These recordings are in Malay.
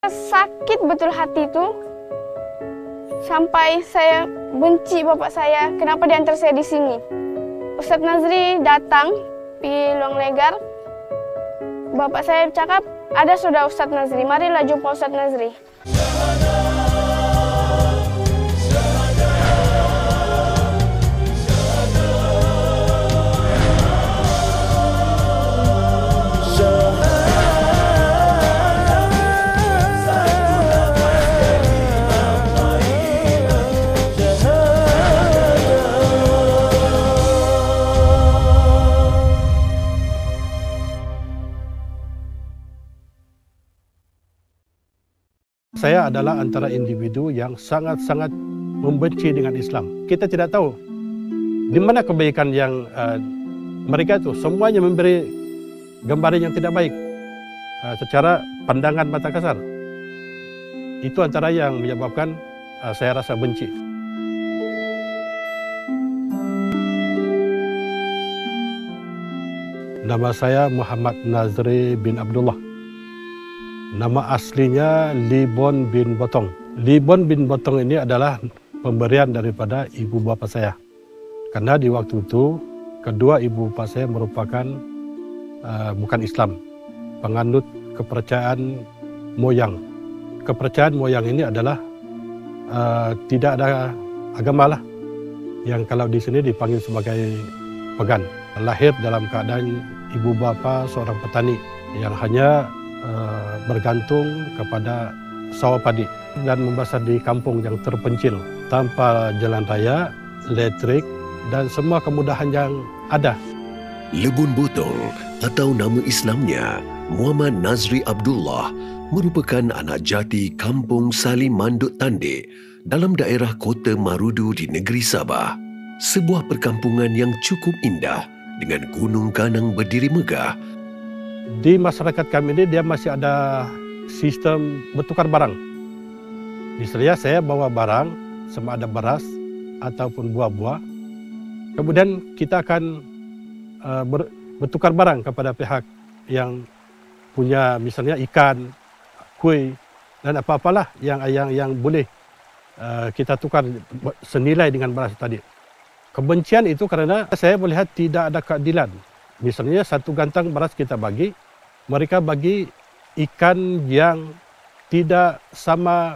Sakit betul hati itu, sampai saya benci bapak saya. Kenapa diantar saya di sini? Ustadz Nazri datang di Luang Legar. Bapak saya cakap, ada sudah Ustadz Nazri, marilah jumpa Ustadz Nazri. Saya adalah antara individu yang sangat-sangat membenci dengan Islam. Kita tidak tahu di mana kebaikan yang mereka itu semuanya memberi gambaran yang tidak baik secara pandangan mata kasar. Itu antara yang menyebabkan saya rasa benci. Nama saya Muhammad Nazri bin Abdullah. Nama aslinya Libon bin Botong. Libon bin Botong ini adalah pemberian daripada ibu bapa saya. Karena di waktu itu, kedua ibu bapa saya merupakan bukan Islam, penganut kepercayaan moyang. Kepercayaan moyang ini adalah tidak ada agama lah, yang kalau di sini dipanggil sebagai pagan. Lahir dalam keadaan ibu bapa seorang petani yang hanya bergantung kepada sawah padi dan membesar di kampung yang terpencil tanpa jalan raya, elektrik dan semua kemudahan yang ada. Lebun Botong atau nama Islamnya Muhammad Nazri Abdullah merupakan anak jati kampung Salim Mandut Tandek dalam daerah Kota Marudu di negeri Sabah. Sebuah perkampungan yang cukup indah dengan gunung ganang berdiri megah. Di masyarakat kami ini dia masih ada sistem bertukar barang. Misalnya saya bawa barang, sama ada beras ataupun buah-buah. Kemudian kita akan bertukar barang kepada pihak yang punya misalnya ikan, kue dan apa-apalah yang boleh kita tukar senilai dengan beras tadi. Kebencian itu karena saya melihat tidak ada keadilan. Misalnya satu gantang beras kita bagi, mereka bagi ikan yang tidak sama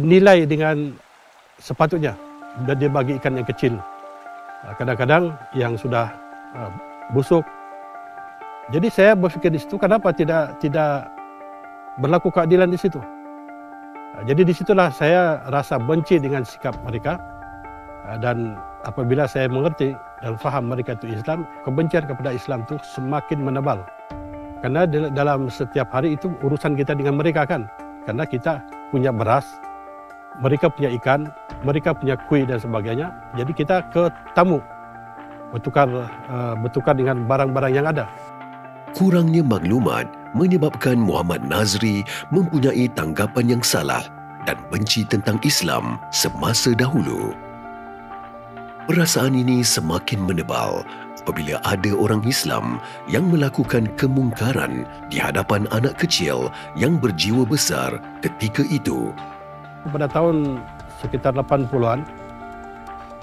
nilai dengan sepatutnya. Dan dia bagi ikan yang kecil. Kadang-kadang yang sudah busuk. Jadi saya berfikir di situ, kenapa tidak berlaku keadilan di situ? Jadi di situlah saya rasa benci dengan sikap mereka. Dan apabila saya mengerti dan faham mereka itu Islam, kebencian kepada Islam itu semakin menebal. Karena dalam setiap hari itu urusan kita dengan mereka kan. Karena kita punya beras, mereka punya ikan, mereka punya kue dan sebagainya. Jadi kita ke tamu, bertukar dengan barang-barang yang ada. Kurangnya maklumat menyebabkan Muhammad Nazri mempunyai tanggapan yang salah dan benci tentang Islam semasa dahulu. Perasaan ini semakin menebal apabila ada orang Islam yang melakukan kemungkaran di hadapan anak kecil yang berjiwa besar ketika itu. Pada tahun sekitar 80-an,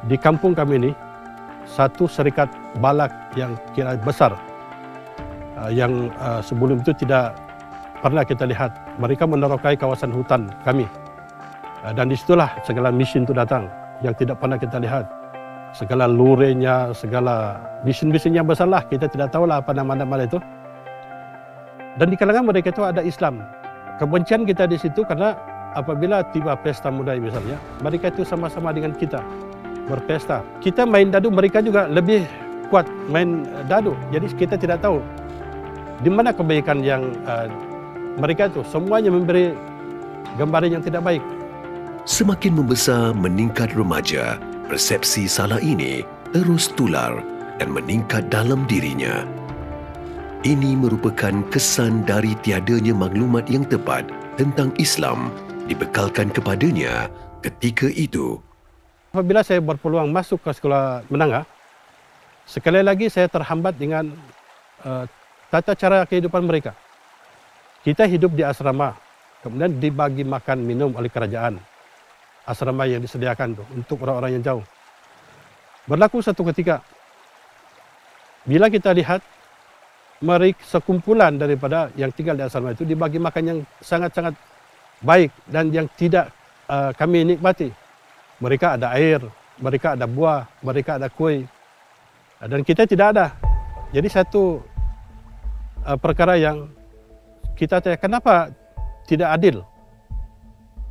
di kampung kami ini, satu serikat balak yang kira besar, yang sebelum itu tidak pernah kita lihat. Mereka menerokai kawasan hutan kami. Dan disitulah segala mesin itu datang yang tidak pernah kita lihat. Segala lurenya, segala mesin-mesin yang besar lah, kita tidak tahu lah apa nama-nama itu. Dan di kalangan mereka itu ada Islam. Kebencian kita di situ karena apabila tiba pesta muda misalnya, mereka itu sama-sama dengan kita berpesta. Kita main dadu, mereka juga lebih kuat main dadu. Jadi kita tidak tahu di mana kebaikan yang mereka itu semuanya memberi gambaran yang tidak baik. Semakin membesar meningkat remaja, persepsi salah ini terus tular dan meningkat dalam dirinya. Ini merupakan kesan dari tiadanya maklumat yang tepat tentang Islam dibekalkan kepadanya ketika itu. Apabila saya berpeluang masuk ke sekolah menengah, sekali lagi saya terhambat dengan tata cara kehidupan mereka. Kita hidup di asrama, Kemudian dibagi makan minum oleh kerajaan. Asrama yang disediakan tuh untuk orang-orang yang jauh. Berlaku satu ketika, bila kita lihat mereka sekumpulan daripada yang tinggal di asrama itu dibagi makan yang sangat-sangat baik dan yang tidak kami nikmati. Mereka ada air, mereka ada buah, mereka ada kuih, dan kita tidak ada. Jadi satu perkara yang kita tanya, kenapa tidak adil?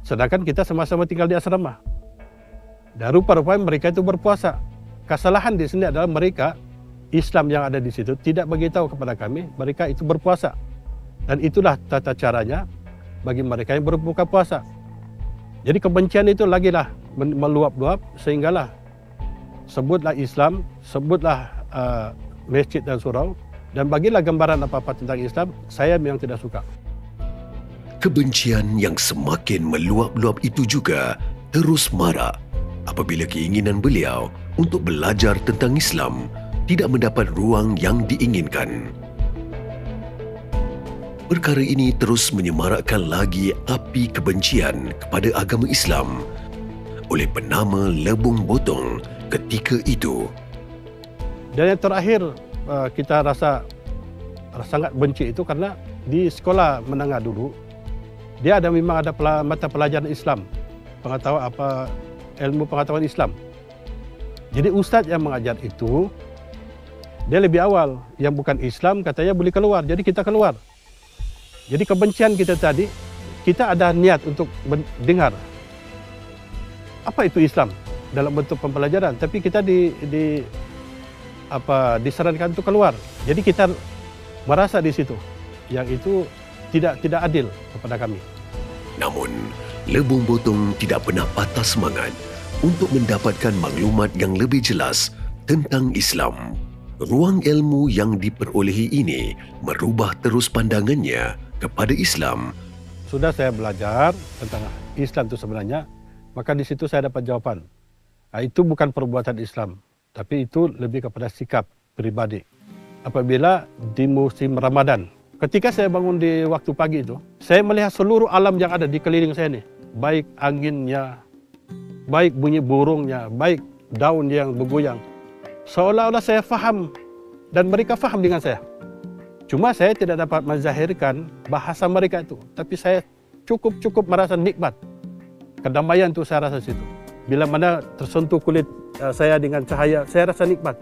Sedangkan kita sama-sama tinggal di asrama. Dan rupa-rupanya mereka itu berpuasa. Kesalahan di sini adalah mereka, Islam yang ada di situ, tidak beritahu kepada kami, mereka itu berpuasa. Dan itulah tata caranya bagi mereka yang berbuka puasa. Jadi kebencian itu lagilah meluap-luap, sehinggalah sebutlah Islam, sebutlah masjid dan surau, dan bagilah gambaran apa-apa tentang Islam, saya memang tidak suka. Kebencian yang semakin meluap-luap itu juga terus marak apabila keinginan beliau untuk belajar tentang Islam tidak mendapat ruang yang diinginkan. Perkara ini terus menyemarakkan lagi api kebencian kepada agama Islam oleh penama Lebong Botong ketika itu. Dan yang terakhir kita rasa sangat benci itu karena di sekolah menengah dulu dia memang ada mata pelajaran Islam, ilmu pengetahuan Islam. Jadi ustaz yang mengajar itu dia lebih awal, yang bukan Islam katanya boleh keluar, jadi kita keluar. Jadi kebencian kita tadi, kita ada niat untuk dengar apa itu Islam dalam bentuk pembelajaran, tapi kita disarankan untuk keluar. Jadi kita merasa di situ yang itu tidak adil kepada kami. Namun, Lebong Botong tidak pernah patah semangat untuk mendapatkan maklumat yang lebih jelas tentang Islam. Ruang ilmu yang diperolehi ini merubah terus pandangannya kepada Islam. Sudah saya belajar tentang Islam itu sebenarnya, maka di situ saya dapat jawaban. Itu bukan perbuatan Islam, tapi itu lebih kepada sikap pribadi. Apabila di musim Ramadan, ketika saya bangun di waktu pagi itu, saya melihat seluruh alam yang ada di keliling saya ini. Baik anginnya, baik bunyi burungnya, baik daun yang bergoyang. Seolah-olah saya faham dan mereka faham dengan saya. Cuma saya tidak dapat menzahirkan bahasa mereka itu. Tapi saya cukup merasa nikmat. Kedamaian itu saya rasa situ. Bila mana tersentuh kulit saya dengan cahaya, saya rasa nikmat.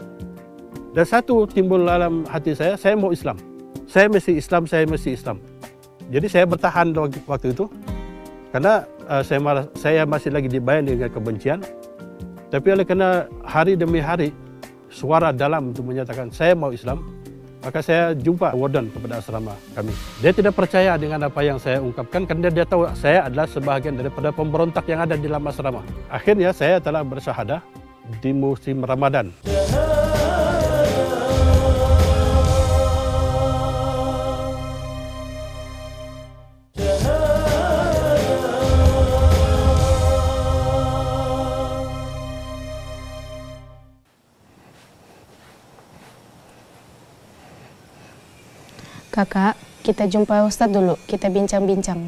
Dan satu timbul dalam hati saya mau Islam. Saya mesti Islam. Jadi saya bertahan waktu itu. Karena saya masih lagi dibayang dengan kebencian. Tapi oleh kerana hari demi hari, suara dalam untuk menyatakan saya mau Islam, maka saya jumpa warden kepada asrama kami. Dia tidak percaya dengan apa yang saya ungkapkan karena dia tahu saya adalah sebahagian daripada pemberontak yang ada di dalam asrama. Akhirnya saya telah bersyahadah di musim Ramadan. Kakak, kita jumpa Ustadz dulu, kita bincang-bincang.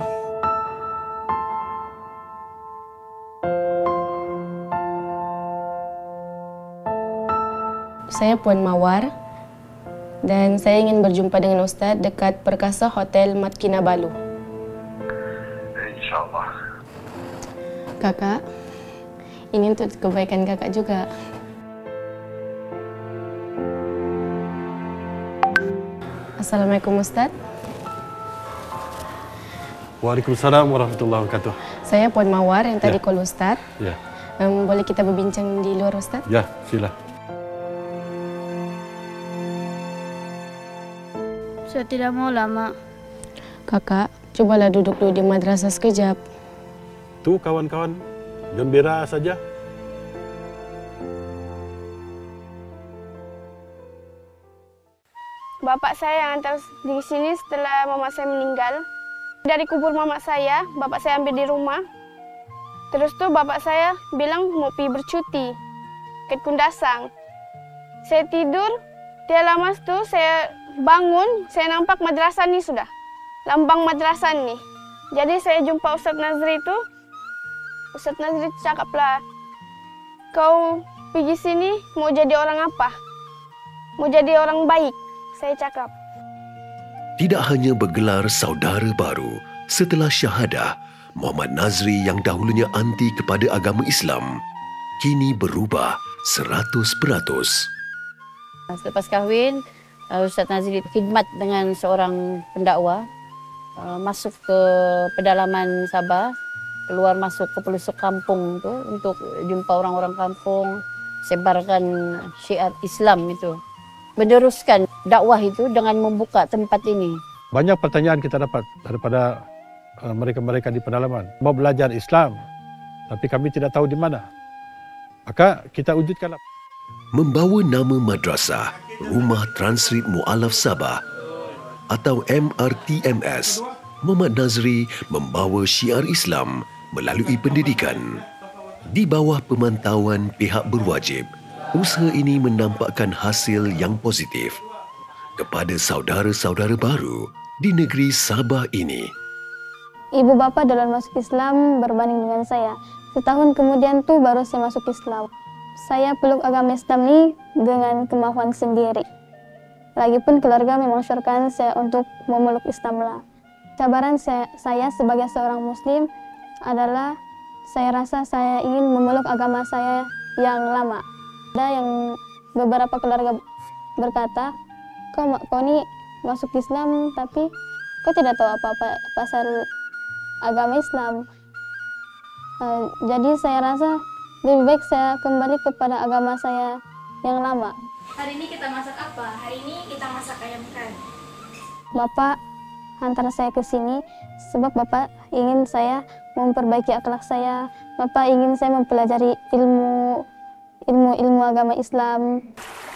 Saya Puan Mawar, dan saya ingin berjumpa dengan Ustadz dekat Perkasa Hotel Mat Kinabalu. InsyaAllah. Kakak, ini untuk kebaikan kakak juga. Assalamualaikum Ustadz. Waalaikumsalam warahmatullahi wabarakatuh. Saya Puan Mawar yang tadi call Ustadz. Ya. Boleh kita berbincang di luar Ustadz? Ya, sila. Saya tidak mau lama. Kakak, cobalah duduk dulu di madrasah sekejap. Tuh kawan-kawan, gembira saja. Bapak saya yang antar di sini setelah mama saya meninggal. Dari kubur mama saya, bapak saya ambil di rumah. Terus tuh bapak saya bilang mau pergi bercuti ke Kundasang. Saya tidur, tidak lama tuh saya bangun, saya nampak madrasah nih sudah. Lambang madrasah nih. Jadi saya jumpa Ustadz Nazri itu, Ustadz Nazri cakaplah, kau pergi sini mau jadi orang apa? Mau jadi orang baik, saya cakap. Tidak hanya bergelar saudara baru, setelah syahadah, Muhammad Nazri yang dahulunya anti kepada agama Islam, kini berubah 100%. Selepas kahwin, Ustadz Nazri khidmat dengan seorang pendakwa, masuk ke pedalaman Sabah, keluar masuk ke pelosok kampung itu untuk jumpa orang-orang kampung, sebarkan syiar Islam itu. Meneruskan dakwah itu dengan membuka tempat ini. Banyak pertanyaan kita dapat daripada mereka-mereka di pedalaman. Mau belajar Islam, tapi kami tidak tahu di mana. Maka kita wujudkanlah. Membawa nama madrasah Rumah Transrit Mu'alaf Sabah atau MRTMS, Muhammad Nazri membawa syiar Islam melalui pendidikan. Di bawah pemantauan pihak berwajib, usaha ini menampakkan hasil yang positif kepada saudara-saudara baru di negeri Sabah ini. Ibu bapa dalam masuk Islam berbanding dengan saya. Setahun kemudian tuh baru saya masuk Islam. Saya peluk agama Islam ini dengan kemauan sendiri. Lagipun keluarga memasyurkan saya untuk memeluk Islam lah. Cabaran saya sebagai seorang Muslim adalah saya rasa saya ingin memeluk agama saya yang lama. Ada yang beberapa keluarga berkata, kau ini masuk Islam tapi kau tidak tahu apa-apa pasal agama Islam. Jadi saya rasa lebih baik saya kembali kepada agama saya yang lama. Hari ini kita masak apa? Hari ini kita masak ayam kan. Bapak hantar saya ke sini sebab Bapak ingin saya memperbaiki akhlak saya. Bapak ingin saya mempelajari ilmu agama Islam.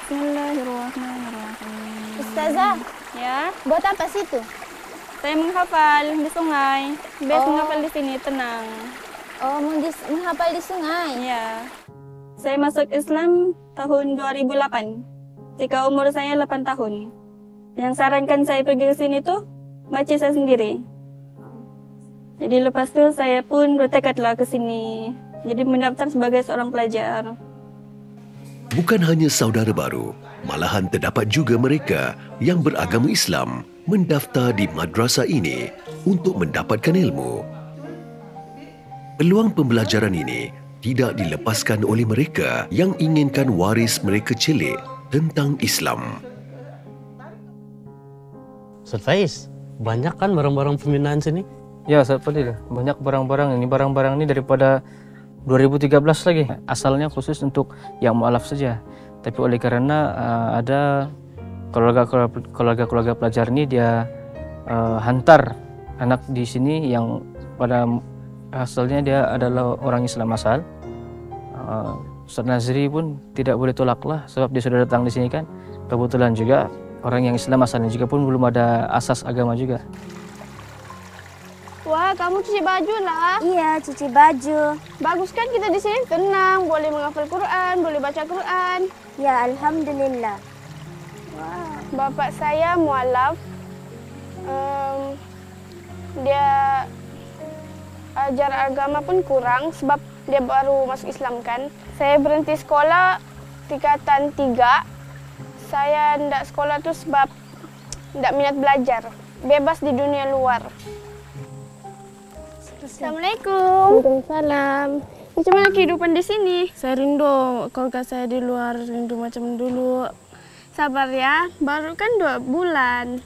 Bismillahirrahmanirrahim. Ustazah, Ya, buat apa situ? saya menghafal di sungai. Biasa menghafal di sini tenang. Oh, menghafal di sungai. Ya. Saya masuk Islam tahun 2008. Ketika umur saya 8 tahun. Yang sarankan saya pergi ke sini tuh makcik saya sendiri. Jadi lepas itu saya pun bertekadlah ke sini. Jadi mendaftar sebagai seorang pelajar. Bukan hanya saudara baru, malahan terdapat juga mereka yang beragama Islam mendaftar di madrasah ini untuk mendapatkan ilmu. Peluang pembelajaran ini tidak dilepaskan oleh mereka yang inginkan waris mereka celik tentang Islam. Ustaz Faiz, banyak kan barang-barang pembinaan sini? Ya, Ustaz Fadil, banyak barang-barang ini. Barang-barang ini daripada 2013 lagi. Asalnya khusus untuk yang mu'alaf saja. Tapi oleh karena ada keluarga pelajar ini, dia hantar anak di sini yang pada asalnya dia adalah orang Islam asal. Ustaz Nazri pun tidak boleh tolaklah sebab dia sudah datang di sini kan. Kebetulan juga orang yang Islam asalnya juga pun belum ada asas agama juga. Wah, kamu cuci baju lah. Iya, cuci baju. Bagus kan kita di sini tenang, boleh menghafal Quran, boleh baca Quran. Ya, alhamdulillah. Wah, bapak saya mualaf. Dia ajar agama pun kurang sebab dia baru masuk Islam kan. Saya berhenti sekolah tingkatan 3. Saya tidak sekolah tuh sebab tidak minat belajar. Bebas di dunia luar. Assalamualaikum. Waalaikumsalam. Bagaimana kehidupan di sini? Saya rindu keluarga saya di luar, rindu macam dulu. Sabar ya, baru kan 2 bulan.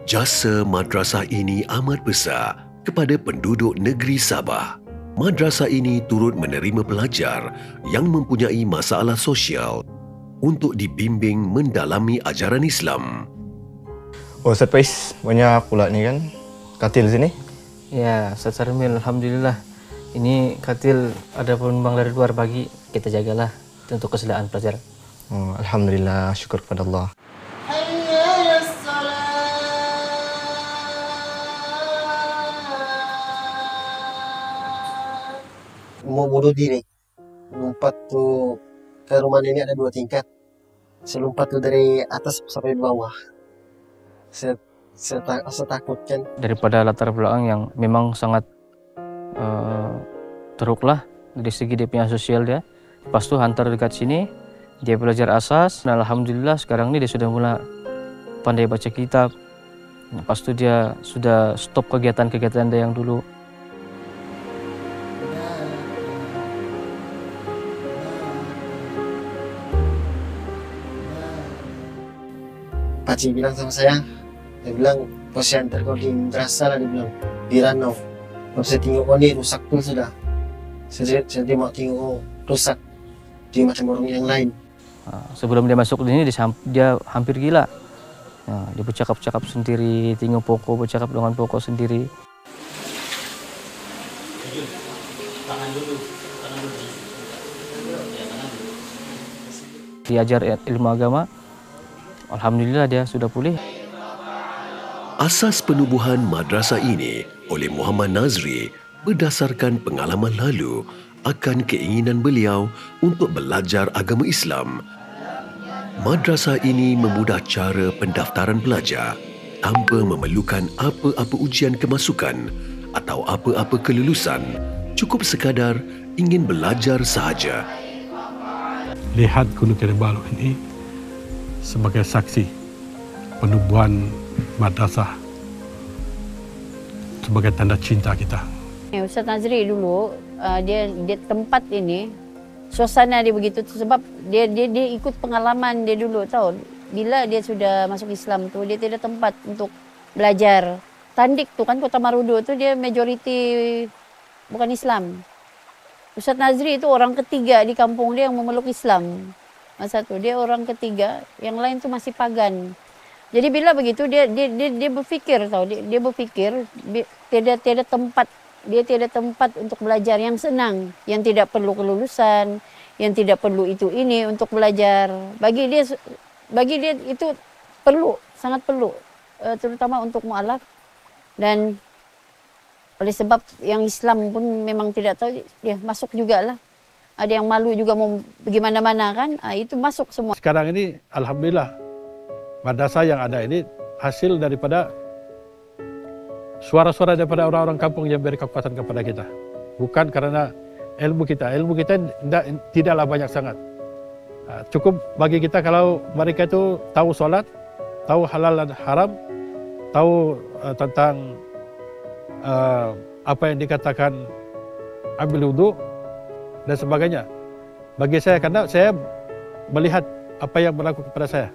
Jasa madrasah ini amat besar kepada penduduk negeri Sabah. Madrasah ini turut menerima pelajar yang mempunyai masalah sosial untuk dibimbing mendalami ajaran Islam. Oh, Ustaz Faiz, banyak pula ni kan katil sini. Ya, Ustaz Sarmil, alhamdulillah. Ini katil ada penumpang dari luar bagi, kita jagalah untuk kesedaran pelajar. Oh, alhamdulillah, syukur kepada Allah. Mau bunuh diri. Lompat tuh ke rumah nenek ada 2 tingkat. Saya lompat tuh dari atas sampai bawah. Saya Saya takut kan. Daripada latar belakang yang memang sangat teruk lah dari segi dia punya sosial dia. Pas tuh hantar dekat sini, dia belajar asas. Nah, alhamdulillah sekarang ini dia sudah mulai pandai baca kitab. Pas tuh dia sudah stop kegiatan-kegiatan dia yang dulu. Pakcik bilang sama saya, dia bilang posisi antar kau di madrasah lah, dia bilang di Ranau. Kalau saya tengok kau ni rusak pun sudah. Saya tidak mau tengok kau rusak di macam orang yang lain. Sebelum dia masuk di sini dia hampir gila. Dia bercakap-cakap sendiri, tengok pokok, bercakap dengan pokok sendiri. Diajar ilmu agama, alhamdulillah dia sudah pulih. Asas penubuhan madrasah ini oleh Muhammad Nazri berdasarkan pengalaman lalu akan keinginan beliau untuk belajar agama Islam. Madrasah ini memudah cara pendaftaran pelajar tanpa memerlukan apa-apa ujian kemasukan atau apa-apa kelulusan. Cukup sekadar ingin belajar sahaja. Lihat Gunung Kinabalu ini sebagai saksi penubuhan madrasah sebagai tanda cinta kita. Ustaz Nazri dulu dia tempat ini suasana dia begitu sebab dia ikut pengalaman dia dulu tahu. Bila dia sudah masuk Islam tu dia tidak tempat untuk belajar. Tandik tu kan Kota Marudu tu dia majoriti bukan Islam. Ustaz Nazri itu orang ketiga di kampung dia yang memeluk Islam. Masa tu dia orang ketiga, yang lain tu masih pagan. Jadi bila begitu dia berfikir tahu, dia berfikir tiada tempat, dia tiada tempat untuk belajar yang senang, yang tidak perlu kelulusan, yang tidak perlu itu ini untuk belajar. Bagi dia itu perlu, sangat perlu, terutama untuk mualaf. Dan oleh sebab yang Islam pun memang tidak tahu, dia masuk jugalah. Ada yang malu juga mau bagaimana-mana kan, itu masuk semua. Sekarang ini alhamdulillah madrasah yang ada ini hasil daripada suara-suara daripada orang-orang kampung yang beri kekuatan kepada kita. Bukan karena ilmu kita tidaklah banyak sangat. Cukup bagi kita kalau mereka itu tahu solat, tahu halal dan haram, tahu tentang apa yang dikatakan ambil wudu dan sebagainya. Bagi saya, karena saya melihat apa yang berlaku kepada saya.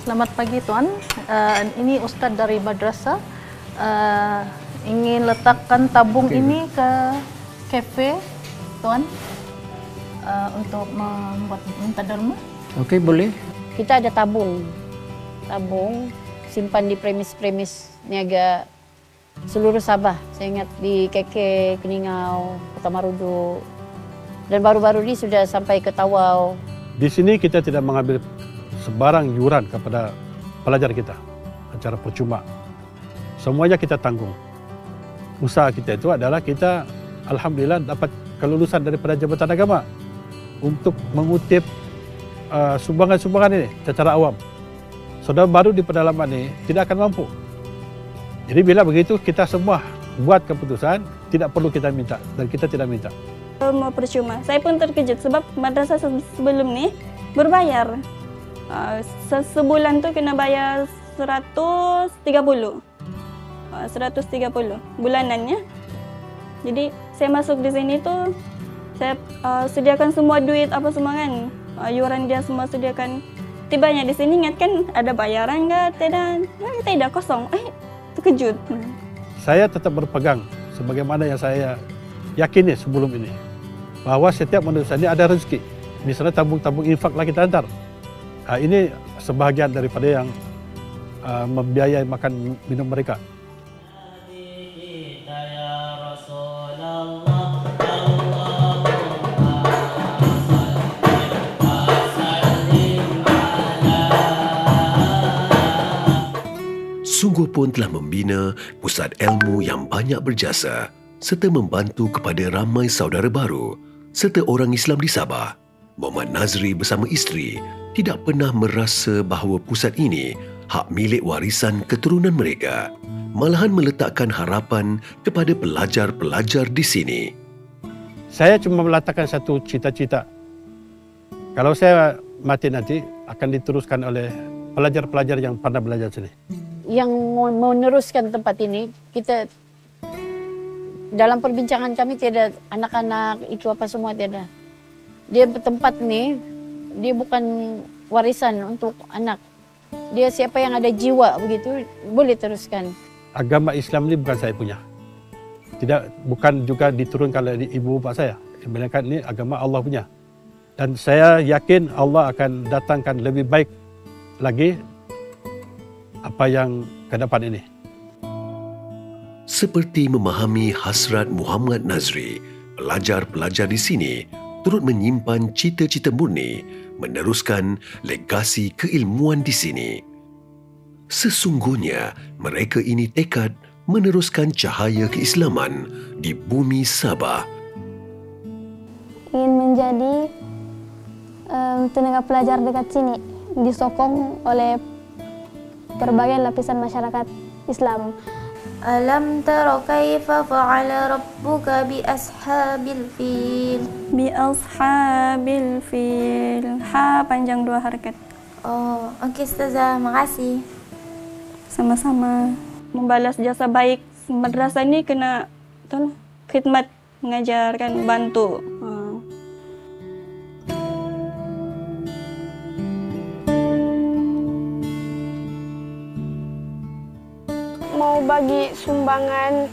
Selamat pagi Tuan, ini Ustaz dari madrasah ingin letakkan tabung ini ke kafe Tuan untuk membuat minta derma. Okey, boleh. Kita ada tabung simpan di premis-premis niaga seluruh Sabah. Saya ingat di Keke, Keningau, Kota Marudu, dan baru-baru ini sudah sampai ke Tawau. Di sini kita tidak mengambil sebarang yuran kepada pelajar kita secara percuma. Semuanya kita tanggung. Usaha kita itu adalah kita alhamdulillah dapat kelulusan daripada Jabatan Agama untuk mengutip sumbangan-sumbangan ini secara awam. Saudara baru di pedalaman ini tidak akan mampu. Jadi bila begitu kita semua buat keputusan, tidak perlu kita minta dan kita tidak minta. Mau percuma. Saya pun terkejut sebab madrasah sebelum ni berbayar. Sebulan tu kena bayar 130 bulanannya. Jadi saya masuk di sini tu saya sediakan semua duit apa semua kan, yuran dia semua sediakan. Tibanya di sini ingat kan ada bayaran ke? Tidak, kosong. Terkejut. Saya tetap berpegang sebagaimana yang saya yakini sebelum ini, bahwa setiap manusia ini ada rezeki. Misalnya tabung-tabung infaklah kita hantar. Ini sebahagian daripada yang membiayai makan minum mereka. pun telah membina pusat ilmu yang banyak berjasa serta membantu kepada ramai saudara baru serta orang Islam di Sabah. Muhammad Nazri bersama isteri tidak pernah merasa bahawa pusat ini hak milik warisan keturunan mereka, malahan meletakkan harapan kepada pelajar-pelajar di sini. Saya cuma meletakkan satu cita-cita. Kalau saya mati nanti akan diteruskan oleh pelajar-pelajar yang pernah belajar sini. Yang meneruskan tempat ini, kita dalam perbincangan kami tiada anak-anak itu apa semua tiada. Dia tempat ni, dia bukan warisan untuk anak. Dia siapa yang ada jiwa begitu boleh teruskan. Agama Islam ini bukan saya punya. Bukan juga diturunkan oleh ibu bapa saya. Melainkan ini agama Allah punya. Dan saya yakin Allah akan datangkan lebih baik lagi apa yang ke depan ini. Seperti memahami hasrat Muhammad Nazri, pelajar-pelajar di sini turut menyimpan cita-cita murni meneruskan legasi keilmuan di sini. Sesungguhnya mereka ini tekad meneruskan cahaya keislaman di bumi Sabah. Ingin menjadi tenaga pelajar dekat sini, disokong oleh berbagai lapisan masyarakat Islam. Alam tara kaifa fa'ala rabbuka bi ashabil fil. Bi ashabil fil. Ha panjang 2 harakat. Oh, okey Ustazah, makasih. Sama-sama. Membalas jasa baik madrasah ni kena khidmat, mengajarkan, bantu. Mau bagi sumbangan,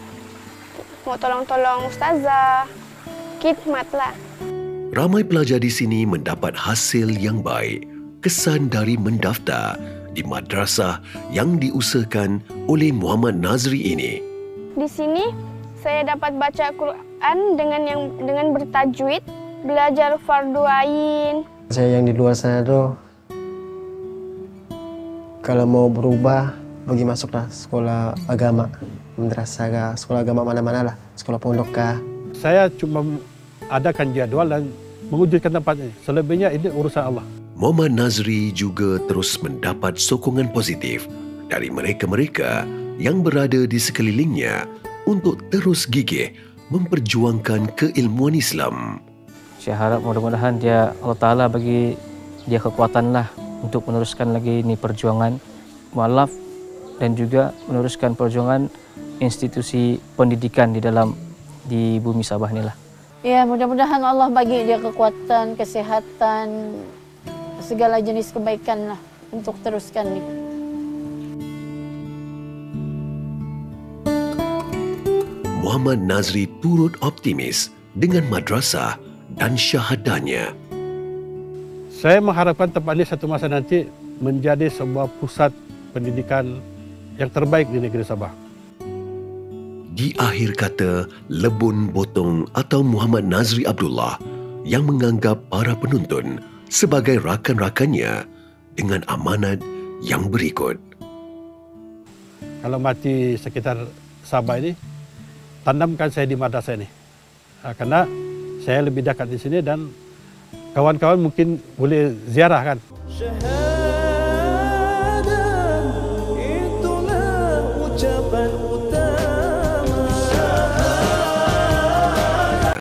mau tolong-tolong ustazah, khidmat lah. Ramai pelajar di sini mendapat hasil yang baik, kesan dari mendaftar di madrasah yang diusahakan oleh Muhammad Nazri ini. Di sini saya dapat baca Quran dengan bertajwid, belajar fardu ain. Saya yang di luar sana tuh, kalau mau berubah, pergi masuklah sekolah agama, madrasah kah, sekolah agama mana-mana lah, sekolah pondok kah. Saya cuma adakan jadual dan mewujudkan tempat ini. Selebihnya ini urusan Allah. Muhammad Nazri juga terus mendapat sokongan positif dari mereka-mereka yang berada di sekelilingnya untuk terus gigih memperjuangkan keilmuan Islam. Saya harap mudah-mudahan Allah Ta'ala bagi dia kekuatan lah untuk meneruskan lagi ini perjuangan mualaf dan juga meneruskan perjuangan institusi pendidikan di bumi Sabah ni lah. Ya, mudah-mudahan Allah bagi dia kekuatan, kesehatan, segala jenis kebaikan lah untuk teruskan ni. Muhammad Nazri turut optimis dengan madrasah dan syahadanya. Saya mengharapkan tempat ini satu masa nanti menjadi sebuah pusat pendidikan yang terbaik di negeri Sabah. Di akhir kata, Lebun Botong atau Muhammad Nazri Abdullah yang menganggap para penuntun sebagai rakan-rakannya dengan amanat yang berikut. Kalau mati sekitar Sabah ini, tanamkan saya di madrasah ini. Karena saya lebih dekat di sini dan kawan-kawan mungkin boleh ziarah kan.